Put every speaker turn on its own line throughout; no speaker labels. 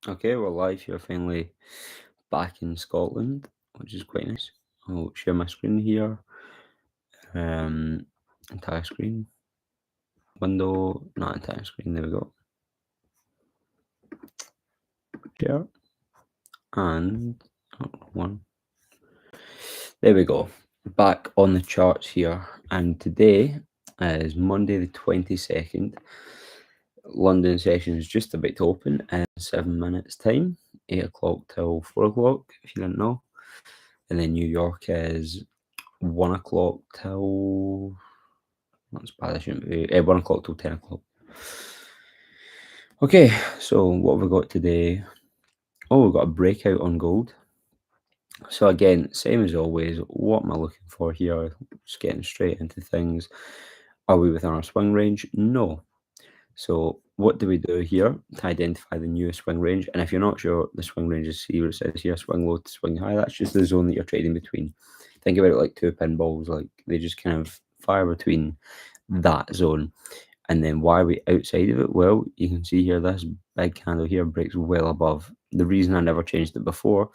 Okay, we're live here finally back in Scotland, which is quite nice. I'll share my screen here. Entire screen. Window, not entire screen, there we go. Share. And one. There we go. Back on the charts here. And today is Monday the 22nd. London session is just about to open in 7 minutes time. 8 o'clock till 4 o'clock, if you didn't know. And then New York is 1 o'clock till, that's bad, I shouldn't be, 1 o'clock till 10 o'clock. Okay, so what have we got today? Oh, we've got a breakout on gold. So again, same as always, what am I looking for here? Just getting straight into things. Are we within our swing range? No. So what do we do here to identify the newest swing range? And if you're not sure, the swing range is, see where it says here, swing low to swing high. That's just the zone that you're trading between. Think about it like two pinballs, like they just kind of fire between that zone. And then why are we outside of it? Well, you can see here, this big candle here breaks well above. The reason I never changed it before,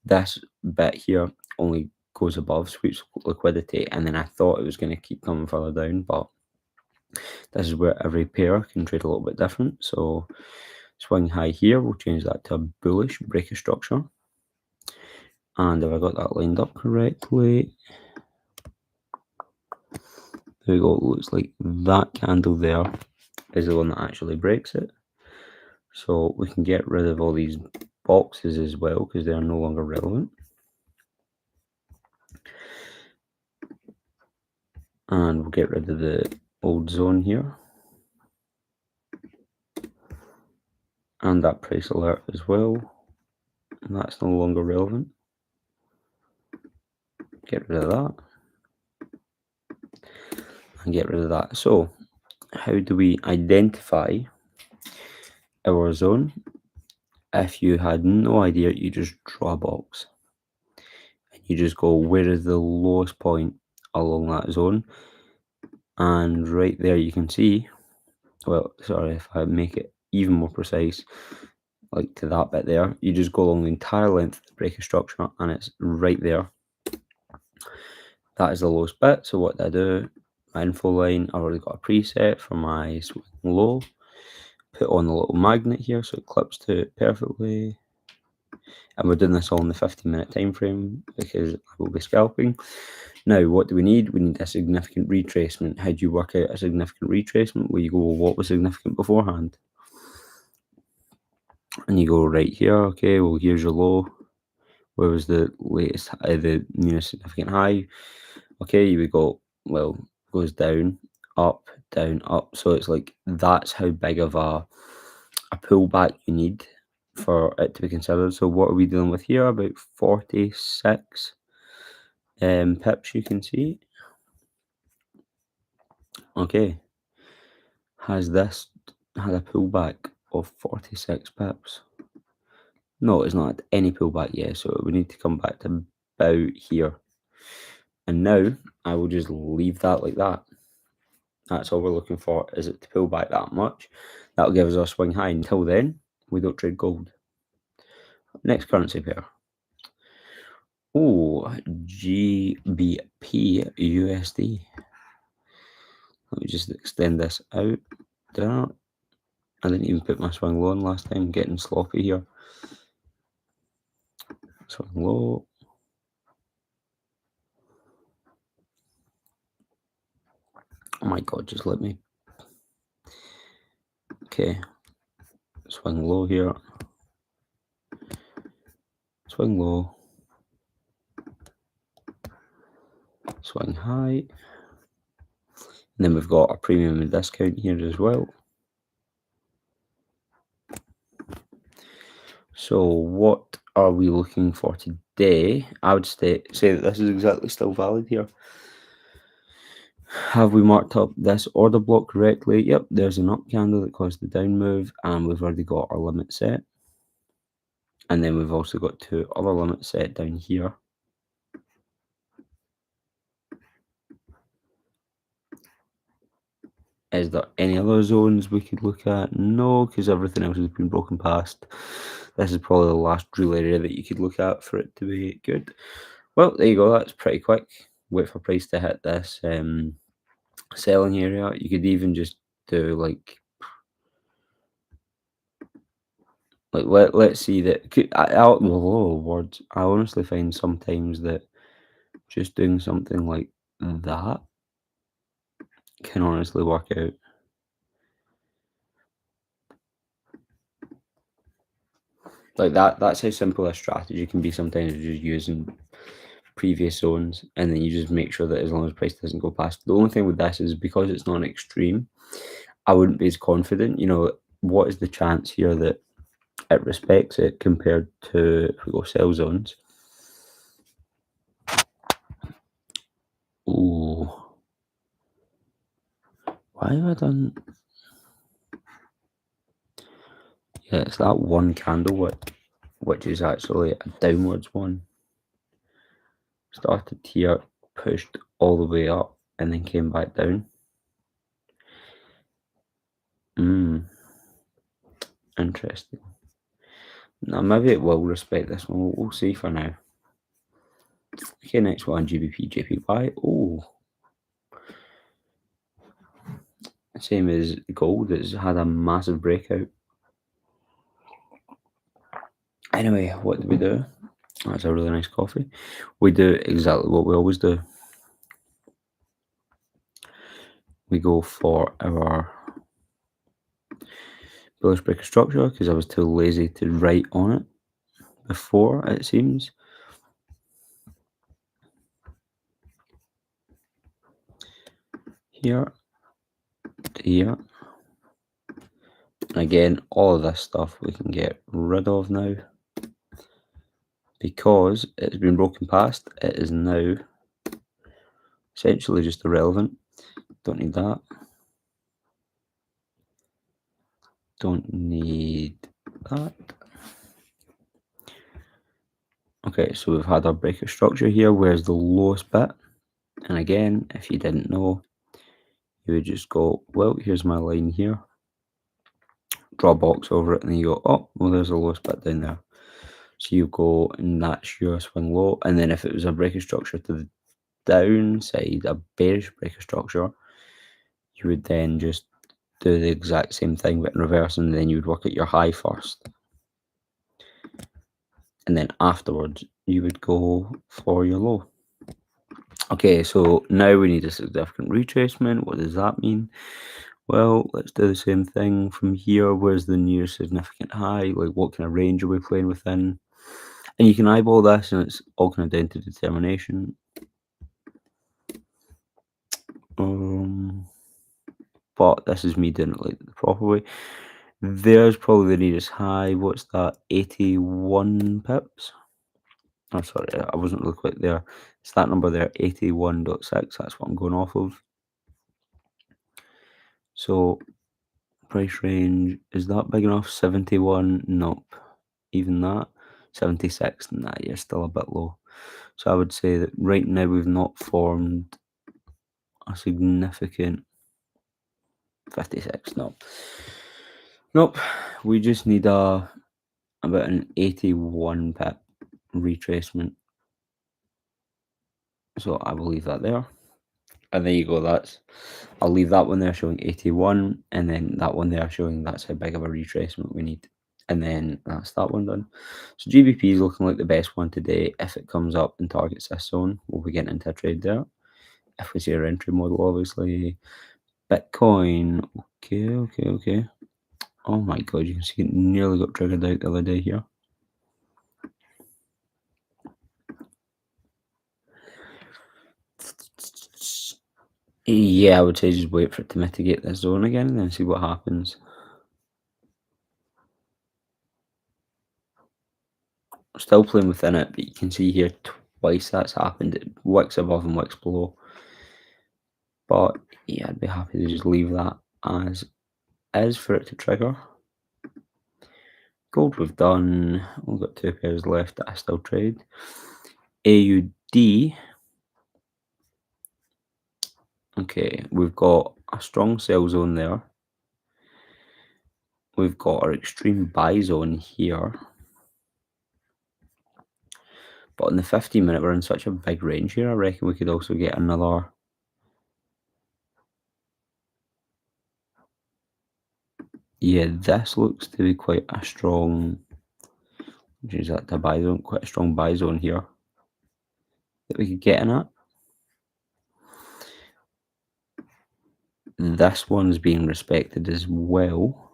this bit here only goes above, sweeps liquidity, and then I thought it was going to keep coming further down, but this is where every pair can trade a little bit different. So swing high here, we'll change that to a bullish break of structure. And if I got that lined up correctly, there we go. It looks like that candle there is the one that actually breaks it. So we can get rid of all these boxes as well because they are no longer relevant. And we'll get rid of the old zone here. And that price alert as well. And that's no longer relevant. Get rid of that. And get rid of that. So how do we identify our zone? If you had no idea, you just draw a box. And you just go, where is the lowest point along that zone? And right there you can see, well, sorry, if I make it even more precise, like to that bit there, you just go along the entire length of the breaker structure and it's right there. That is the lowest bit. So what I do, my info line, I've already got a preset for my swing low. Put on the little magnet here so it clips to it perfectly. And we're doing this all in the 15-minute time frame because I will be scalping. Now, what do we need? We need a significant retracement. How do you work out a significant retracement? Well, you go, well, what was significant beforehand? And you go right here, okay, well, here's your low. Where was the latest, the newest significant high? Okay, you would go, well, goes down, up, down, up. So it's like, that's how big of a pullback you need for it to be considered. So what are we dealing with here? About 46 pips, you can see. Okay, has this had a pullback of 46 pips? No, it's not had any pullback yet, so we need to come back to about here. And now I will just leave that like that. That's all we're looking for, is it to pull back that much. That'll give us our swing high. Until then, we don't trade gold. Next currency pair. Oh, GBP USD. Let me just extend this out. There. I didn't even put my swing low on last time. I'm getting sloppy here. Swing low. Oh my god, just let me. Okay. Swing low here. Swing low. Swing high. And then we've got a premium and discount here as well. So what are we looking for today? I would say that this is exactly still valid here. Have we marked up this order block correctly? Yep, there's an up candle that caused the down move, and we've already got our limit set. And then we've also got two other limits set down here. Is there any other zones we could look at? No, because everything else has been broken past. This is probably the last real area that you could look at for it to be good. Well, there you go. That's pretty quick. Wait for price to hit this selling area. You could even just do let's see that. Oh, words. I honestly find sometimes that just doing something like that can honestly work out. Like that's how simple a strategy can be sometimes, just using previous zones, and then you just make sure that as long as price doesn't go past. The only thing with this is because it's not an extreme, I wouldn't be as confident. What is the chance here that it respects it compared to if we go sell zones? Ooh. Why have I done? Yeah, it's that one candle which is actually a downwards one. Started here, pushed all the way up, and then came back down. Interesting. Now maybe it will respect this one. We'll see for now. Okay, next one, GBP, JPY. Oh, same as gold. It's had a massive breakout. Anyway, what do we do? That's a really nice coffee. We do exactly what we always do. We go for our bullish breaker structure because I was too lazy to write on it before, it seems. Here to here. Again, all of this stuff we can get rid of now because it's been broken past. It is now essentially just irrelevant. Don't need that. Don't need that. Okay, so we've had our breaker structure here. Where's the lowest bit? And again, if you didn't know, you would just go, well, here's my line here. Draw a box over it, and then you go, oh, well, there's the lowest bit down there. So you go, and that's your swing low. And then if it was a breaker structure to the downside, a bearish breaker structure, you would then just do the exact same thing but in reverse, and then you would work at your high first. And then afterwards, you would go for your low. Okay, so now we need a significant retracement. What does that mean? Well, let's do the same thing from here. Where's the nearest significant high? Like, what kind of range are we playing within? And you can eyeball this, and it's all kind of down to determination. But this is me doing it like the proper way. There's probably the nearest high. What's that? 81 pips? Oh, sorry, I wasn't really quite there. It's that number there, 81.6. That's what I'm going off of. So, price range, is that big enough? 71? Nope. Even that? 76? Nah, you're still a bit low. So I would say that right now we've not formed a significant 56. Nope. We just need about an 81 pip retracement. So I will leave that there. And there you go. I'll leave that one there showing 81, and then that one there showing that's how big of a retracement we need. And then that's that one done. So GBP is looking like the best one today. If it comes up and targets this zone, we'll be getting into a trade there. If we see our entry model, obviously. Bitcoin. Okay. Oh my god, you can see it nearly got triggered out the other day here. Yeah, I would say just wait for it to mitigate this zone again and then see what happens. Still playing within it, but you can see here twice that's happened. It wicks above and wicks below. But yeah, I'd be happy to just leave that as is for it to trigger. Gold we've done. We've got 2 pairs left that I still trade. AUD. Okay, we've got a strong sell zone there. We've got our extreme buy zone here. But in the 15-minute, we're in such a big range here, I reckon we could also get another... Yeah, this looks to be quite a strong... Use that to buy zone, quite a strong buy zone here that we could get in at. This one's being respected as well.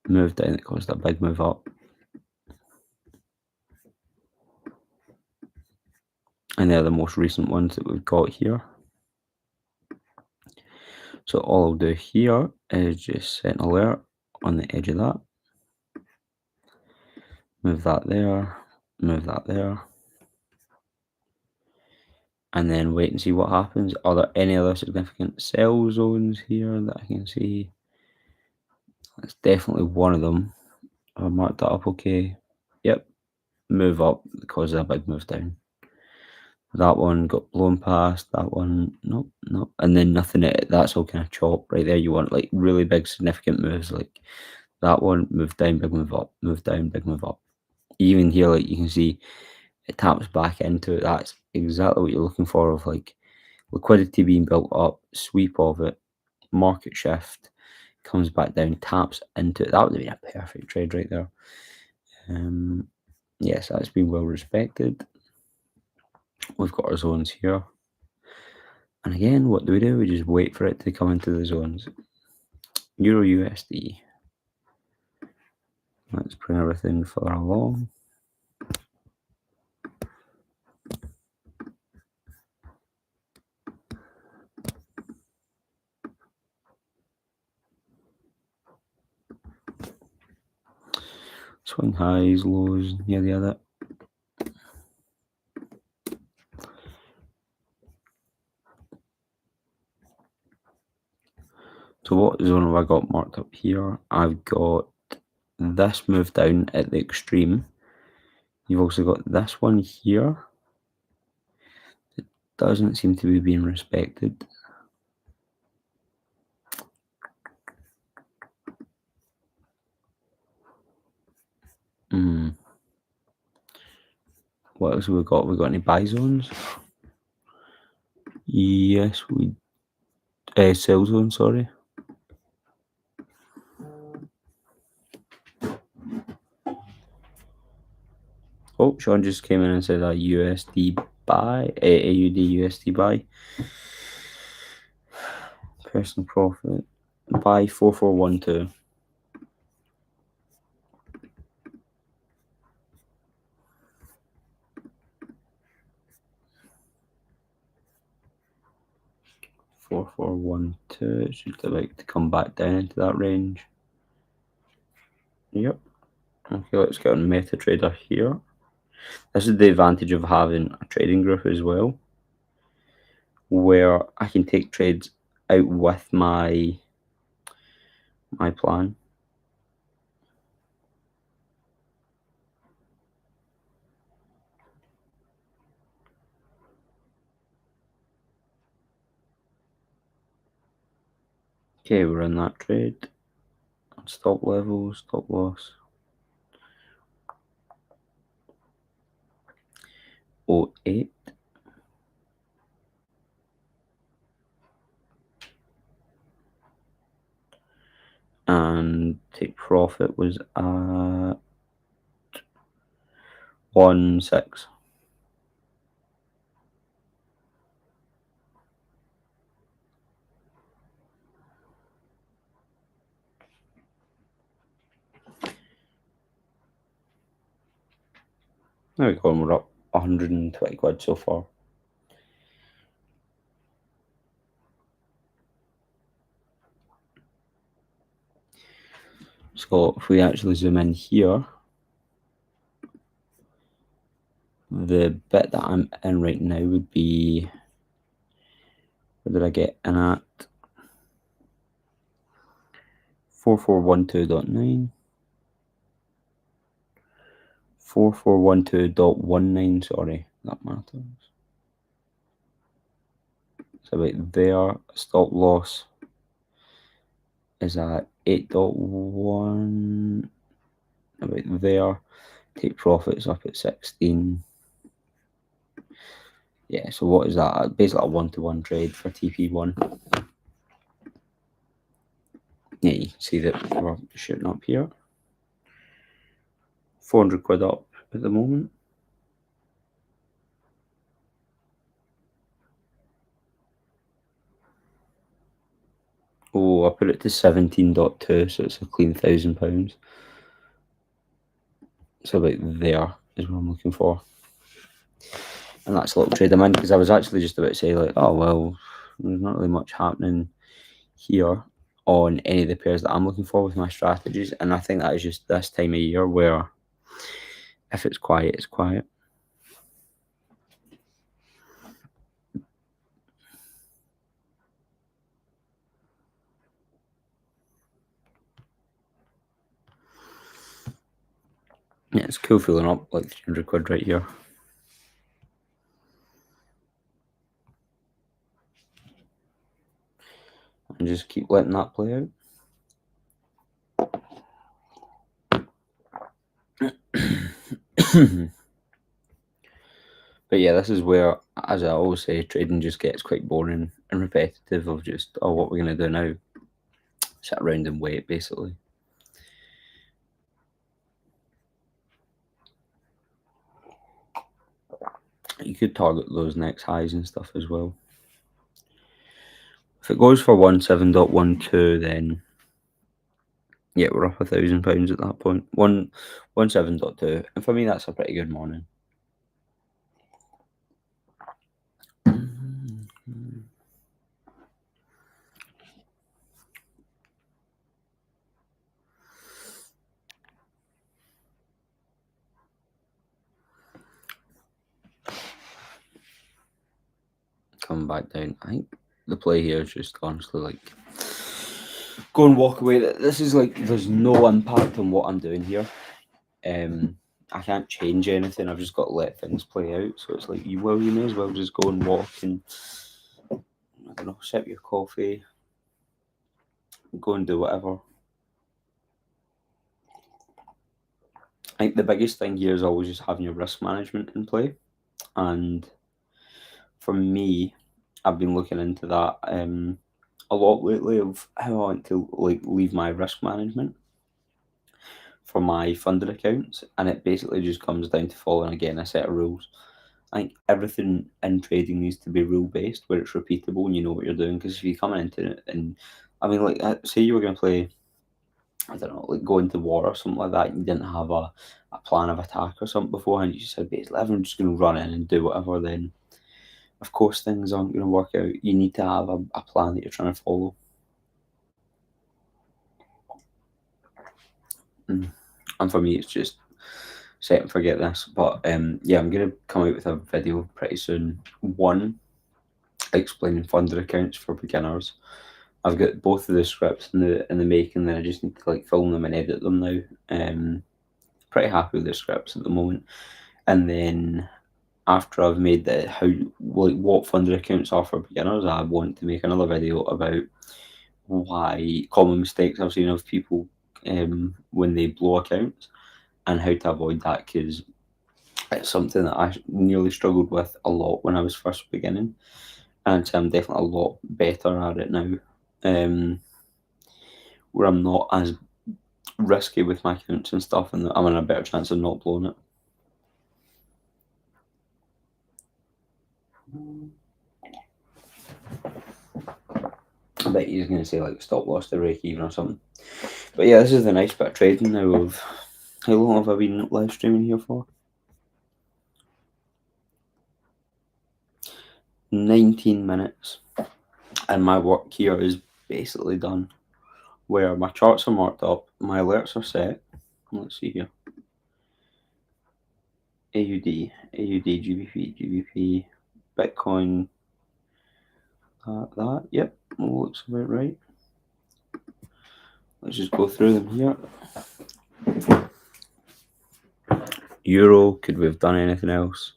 Move down, it caused a big move up. And they're the most recent ones that we've got here. So all I'll do here is just set an alert on the edge of that. Move that there, move that there. And then wait and see what happens. Are there any other significant sell zones here that I can see? That's definitely one of them. I've marked that up okay. Yep, move up because of a big move down. That one got blown past, that one, nope, nope. And then nothing, that's all kind of chop right there. You want like really big significant moves like that one, move down, big move up, move down, big move up. Even here, like you can see, it taps back into it. That's exactly what you're looking for, of like liquidity being built up, sweep of it, market shift, comes back down, taps into it. That would have been a perfect trade right there. Yes, that's been well respected. We've got our zones here. And again, what do? We just wait for it to come into the zones. Euro USD. Let's bring everything further along. Swing highs, lows, yeah, the other. So what zone have I got marked up here? I've got this move down at the extreme. You've also got this one here. It doesn't seem to be being respected. What else have we got? We got any buy zones? Yes, we... sell zone, sorry. Oh, Sean just came in and said a USD buy, AUD USD buy. Personal profit, buy 4412. It's just about to come back down into that range. Yep. Okay, let's get on MetaTrader here. This is the advantage of having a trading group as well, where I can take trades out with my plan. Okay, we're in that trade. Stop level, stop loss. 08. And take profit was at 1.6. There we go, and we're up 120 quid so far. So if we actually zoom in here, the bit that I'm in right now would be, where did I get in at? 4412.9. 4412.19, sorry, that matters. So about there, stop loss is at 8.1, about there. Take profits up at 16. Yeah, so what is that? Basically a 1-to-1 trade for TP1. Yeah, you can see that we're shooting up here. 400 quid up at the moment. Oh, I put it to 17.2, so it's a clean £1,000. So about there is what I'm looking for. And that's a little trade I'm in, because I was actually just about to say, like, oh, well, there's not really much happening here on any of the pairs that I'm looking for with my strategies. And I think that is just this time of year where if it's quiet, it's quiet. Yeah, it's cool filling up like 300 quid right here. And just keep letting that play out. But yeah, this is where, as I always say, trading just gets quite boring and repetitive of just, oh, what we're going to do now? Sit around and wait, basically. You could target those next highs and stuff as well. If it goes for 17.12, then yeah, we're up £1,000 at that point. 17.2, and for me, that's a pretty good morning. Coming back down. I think the play here is just honestly like go and walk away. This is like there's no impact on what I'm doing here. I can't change anything. I've just got to let things play out. So it's like you may as well just go and walk and I don't know, sip your coffee, go and do whatever. I think the biggest thing here is always just having your risk management in play. And for me, I've been looking into that a lot lately of how I want to like leave my risk management for my funded accounts, and it basically just comes down to following again a set of rules. I think everything in trading needs to be rule based, where it's repeatable and you know what you're doing. Because if you come into it and I mean, like, say you were going to play, I don't know, like go into war or something like that, and you didn't have a plan of attack or something beforehand, you just said, basically, everyone's just going to run in and do whatever, then of course things aren't going to work out. You need to have a plan that you're trying to follow. And for me, it's just set and forget this. But yeah, I'm going to come out with a video pretty soon. One, explaining funded accounts for beginners. I've got both of the scripts in the making, then I just need to like film them and edit them now. Pretty happy with the scripts at the moment. And then after I've made the how like what funded accounts are for beginners, I want to make another video about why common mistakes I've seen of people when they blow accounts and how to avoid that, because it's something that I nearly struggled with a lot when I was first beginning, and so I'm definitely a lot better at it now, where I'm not as risky with my accounts and stuff, and I'm in a better chance of not blowing it. I bet he's going to say like stop loss to break even or something. But yeah, this is the nice bit of trading now of how long have I been live streaming here for? 19 minutes. And my work here is basically done. Where my charts are marked up, my alerts are set. Let's see here. AUD, GBP, Bitcoin, that, yep, looks about right. Let's just go through them here. Euro, could we have done anything else?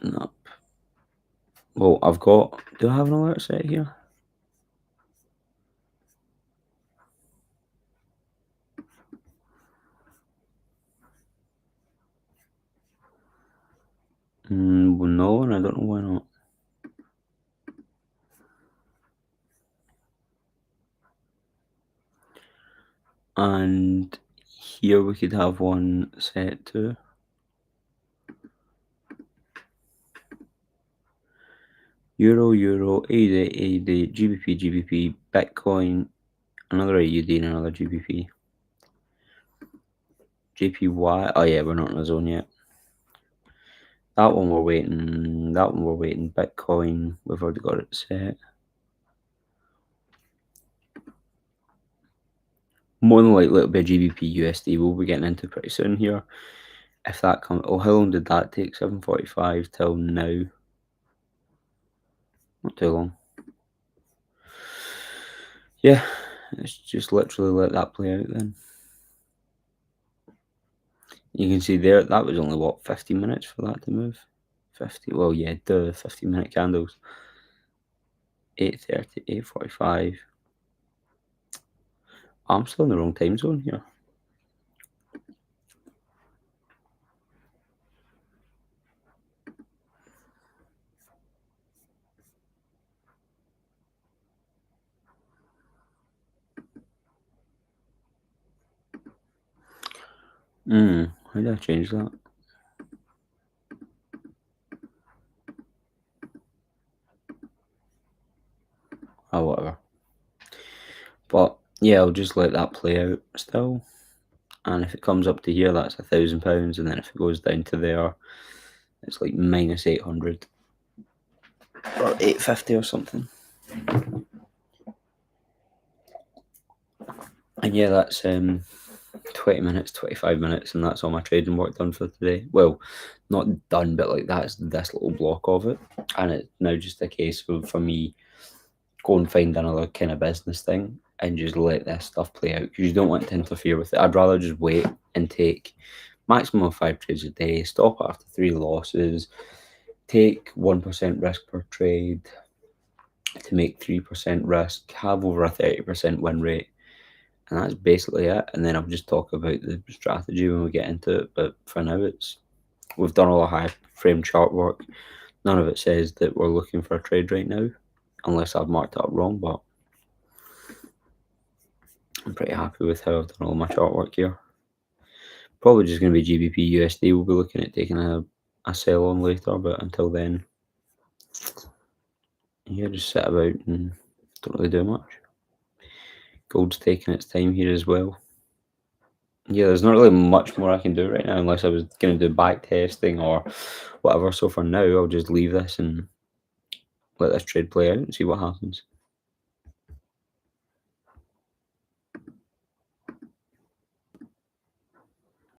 Nope. Well, I've got. Do I have an alert set here? Well, no, and I don't know why not. And here we could have one set to Euro, Euro, AUD, AUD, GBP, GBP, Bitcoin, another AUD and another GBP. JPY. Oh yeah, we're not in the zone yet. That one we're waiting. That one we're waiting. Bitcoin, we've already got it set. More than likely it'll be a GBP USD we'll be getting into pretty soon here. If that comes, oh, how long did that take? 7:45 till now. Not too long. Yeah, let's just literally let that play out then. You can see there, that was only, what, 15 minutes for that to move? 50, well, yeah, the 15-minute candles. 8:30, 8:45. I'm still in the wrong time zone here. How did I change that? Oh, whatever. But yeah, I'll just let that play out still. And if it comes up to here, that's £1,000. And then if it goes down to there, it's like minus 800 or 850 or something. And yeah, that's 20 minutes, 25 minutes, and that's all my trading work done for today. Well, not done, but like that's this little block of it. And it's now just a case of, for me, go and find another kind of business thing and just let this stuff play out, because you don't want to interfere with it. I'd rather just wait and take maximum of 5 trades a day, stop after 3 losses, take 1% risk per trade to make 3% risk, have over a 30% win rate. And that's basically it. And then I'll just talk about the strategy when we get into it. But for now, we've done all the high frame chart work. None of it says that we're looking for a trade right now, unless I've marked it up wrong. But I'm pretty happy with how I've done all my chart work here. Probably just going to be GBP USD. We'll be looking at taking a sell on later. But until then, yeah, just sit about and don't really do much. Gold's taking its time here as well. Yeah, there's not really much more I can do right now, unless I was going to do back testing or whatever. So for now, I'll just leave this and let this trade play out and see what happens.